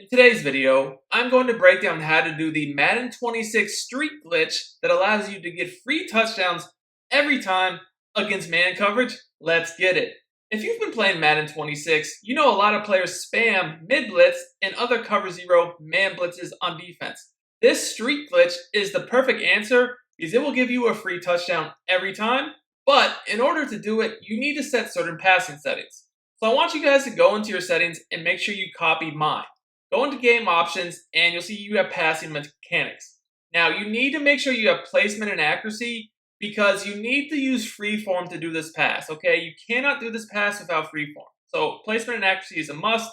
In today's video, I'm going to break down how to do the Madden 26 streak glitch that allows you to get free touchdowns every time against man coverage. Let's get it. If you've been playing Madden 26, you know a lot of players spam mid-blitz and other cover zero man blitzes on defense. This streak glitch is the perfect answer because it will give you a free touchdown every time, but in order to do it, you need to set certain passing settings. So I want you guys to go into your settings and make sure you copy mine. Go into game options and you'll see you have passing mechanics. Now you need to make sure you have placement and accuracy because you need to use freeform to do this pass, okay? You cannot do this pass without freeform. So placement and accuracy is a must.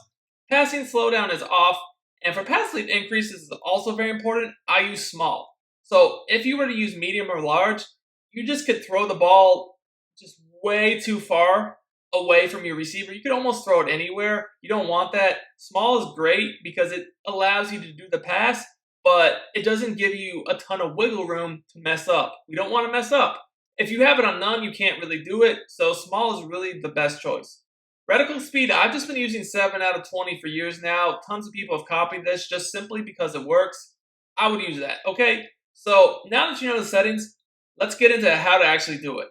Passing slowdown is off. And for pass lead increases is also very important. I use small. So if you were to use medium or large, you just could throw the ball just way too far away from your receiver. You could almost throw it anywhere. You don't want that. Small is great because it allows you to do the pass, but it doesn't give you a ton of wiggle room to mess up. We don't want to mess up. If you have it on none, you can't really do it, so small is really the best choice. Reticle speed, I've just been using 7 out of 20 for years now. Tons of people have copied this just simply because it works. I would use that, okay? So now that you know the settings, let's get into how to actually do it.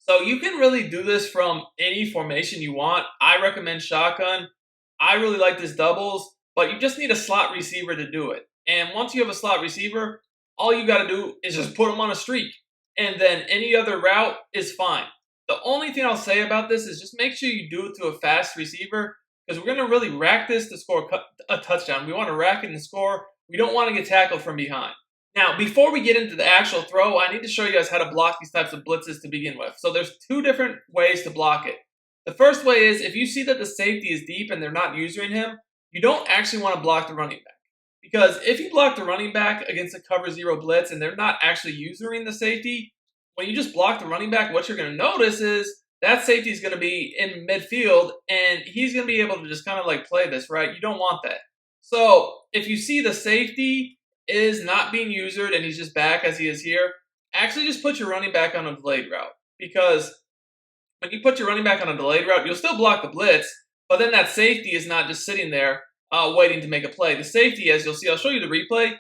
So you can really do this from any formation you want. I recommend shotgun. I really like this doubles, but you just need a slot receiver to do it. And once you have a slot receiver, all you got to do is just put them on a streak. And then any other route is fine. The only thing I'll say about this is just make sure you do it to a fast receiver because we're going to really rack this to score a touchdown. We want to rack it and score. We don't want to get tackled from behind. Now, before we get into the actual throw, I need to show you guys how to block these types of blitzes to begin with. So there's two different ways to block it. The first way is if you see that the safety is deep and they're not using him, you don't actually want to block the running back. Because if you block the running back against a cover zero blitz and they're not actually using the safety, when you just block the running back, what you're going to notice is that safety is going to be in midfield and he's going to be able to just kind of like play this, right? You don't want that. So if you see the safety is not being used and he's just back as he is here, actually just put your running back on a delayed route. Because when you put your running back on a delayed route, you'll still block the blitz, but then that safety is not just sitting there waiting to make a play. The safety, as you'll see, I'll show you the replay.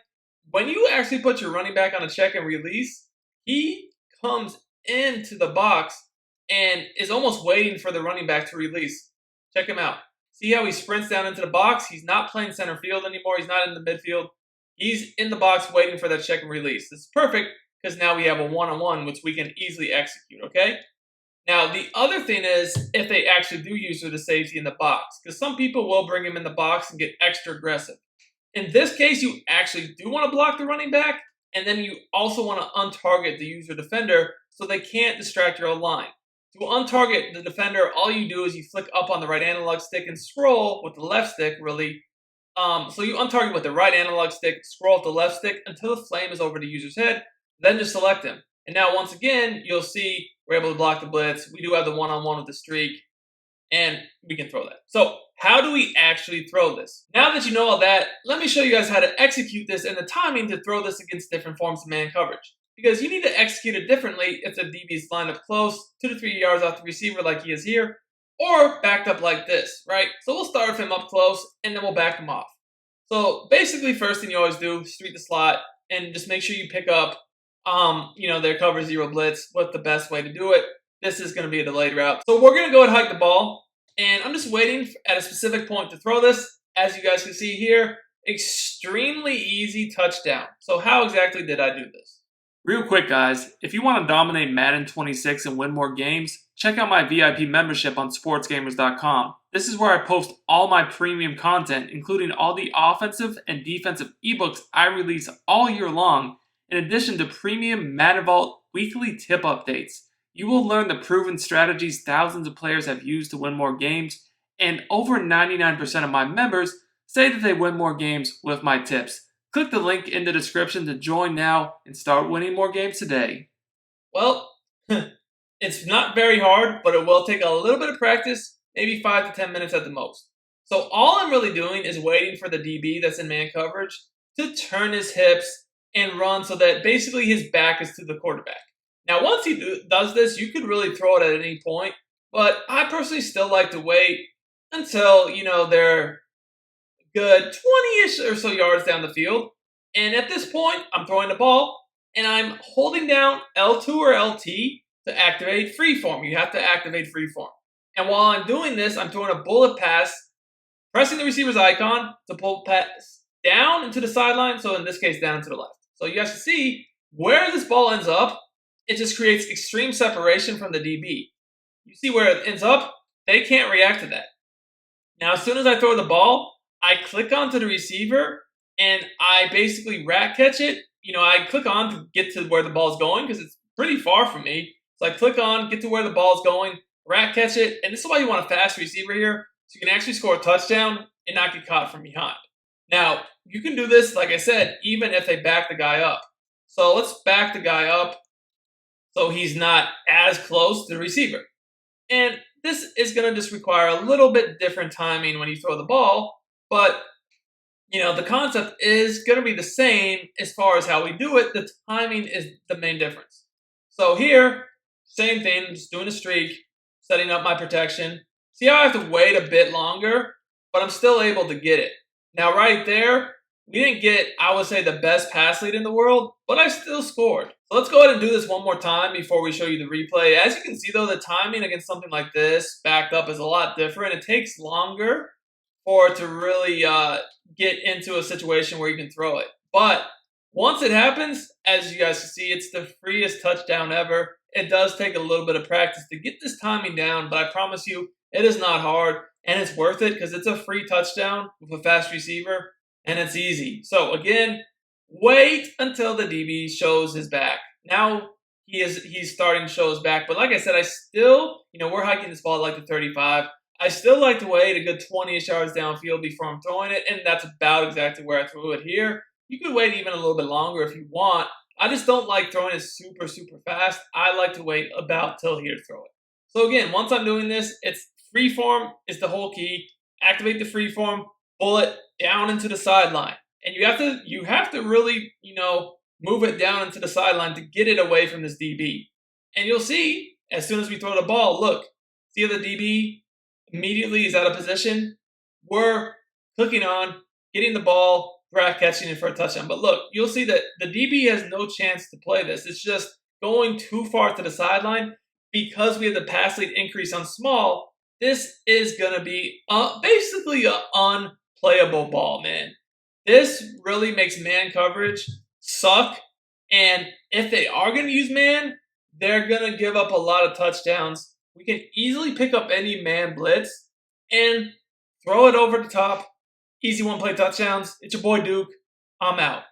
When you actually put your running back on a check and release, he comes into the box and is almost waiting for the running back to release. Check him out. See how he sprints down into the box? He's not playing center field anymore. He's not in the midfield. He's in the box waiting for that check and release. This is perfect because now we have a one-on-one which we can easily execute, okay? Now, the other thing is if they actually do use the safety in the box because some people will bring him in the box and get extra aggressive. In this case, you actually do want to block the running back and then you also want to untarget the user defender so they can't distract your line. To untarget the defender, all you do is you flick up on the right analog stick and scroll with the left stick, really. So you untarget with the right analog stick, scroll with the left stick until the flame is over the user's head, then just select him. And now once again, you'll see we're able to block the blitz. We do have the one-on-one with the streak, and we can throw that. So how do we actually throw this? Now that you know all that, let me show you guys how to execute this and the timing to throw this against different forms of man coverage. Because you need to execute it differently if the DB is lined up close, 2 to 3 yards off the receiver like he is here, or backed up like this, right? So we'll start with him up close, and then we'll back him off. So basically, first thing you always do, streak the slot, and just make sure you pick up, their cover zero blitz. What's the best way to do it? This is going to be a delayed route. So we're going to go and hike the ball, and I'm just waiting at a specific point to throw this. As you guys can see here, extremely easy touchdown. So how exactly did I do this? Real quick, guys, if you want to dominate Madden 26 and win more games, check out my VIP membership on Sportsgamerz.com. This is where I post all my premium content, including all the offensive and defensive ebooks I release all year long, in addition to premium Madden Vault weekly tip updates. You will learn the proven strategies thousands of players have used to win more games, and over 99% of my members say that they win more games with my tips. Click the link in the description to join now and start winning more games today. Well, it's not very hard, but it will take a little bit of practice, maybe 5 to 10 minutes at the most. So all I'm really doing is waiting for the DB that's in man coverage to turn his hips and run so that basically his back is to the quarterback. Now, once he does this, you could really throw it at any point, but I personally still like to wait until, they're good 20-ish or so yards down the field. And at this point, I'm throwing the ball, and I'm holding down L2 or LT to activate freeform. You have to activate freeform. And while I'm doing this, I'm throwing a bullet pass, pressing the receiver's icon to pull pass down into the sideline, so in this case, down to the left. So you guys can see where this ball ends up, it just creates extreme separation from the DB. You see where it ends up? They can't react to that. Now, as soon as I throw the ball, I click onto the receiver, and I basically rat catch it. I click on to get to where the ball's going because it's pretty far from me. So I click on, get to where the ball's going, rat catch it, and this is why you want a fast receiver here, so you can actually score a touchdown and not get caught from behind. Now, you can do this, like I said, even if they back the guy up. So let's back the guy up so he's not as close to the receiver. And this is going to just require a little bit different timing when you throw the ball, but the concept is going to be the same as far as how we do it. The timing is the main difference. So here, same thing, just doing a streak, setting up my protection. See how I have to wait a bit longer, but I'm still able to get it. Now right there, we didn't get, I would say, the best pass lead in the world, but I still scored. So let's go ahead and do this one more time before we show you the replay. As you can see though, the timing against something like this, backed up, is a lot different. It takes longer for it to really get into a situation where you can throw it. But once it happens, as you guys can see, it's the freest touchdown ever. It does take a little bit of practice to get this timing down, but I promise you, it is not hard, and it's worth it because it's a free touchdown with a fast receiver, and it's easy. So again, wait until the DB shows his back. Now he's starting to show his back, but like I said, I still, we're hiking this ball at like the 35. I still like to wait a good 20-ish yards downfield before I'm throwing it, and that's about exactly where I threw it here. You could wait even a little bit longer if you want. I just don't like throwing it super, super fast. I like to wait about till here to throw it. So again, once I'm doing this, it's freeform is the whole key. Activate the freeform, pull it down into the sideline. And you have to really, move it down into the sideline to get it away from this DB. And you'll see, as soon as we throw the ball, look, see how the DB immediately is out of position? We're clicking on, getting the ball, catching it for a touchdown. But look, you'll see that the DB has no chance to play this. It's just going too far to the sideline. Because we have the pass lead increase on small, this is going to be basically an unplayable ball, man. This really makes man coverage suck. And if they are going to use man, they're going to give up a lot of touchdowns. We can easily pick up any man blitz and throw it over the top. Easy one-play touchdowns. It's your boy Duke. I'm out.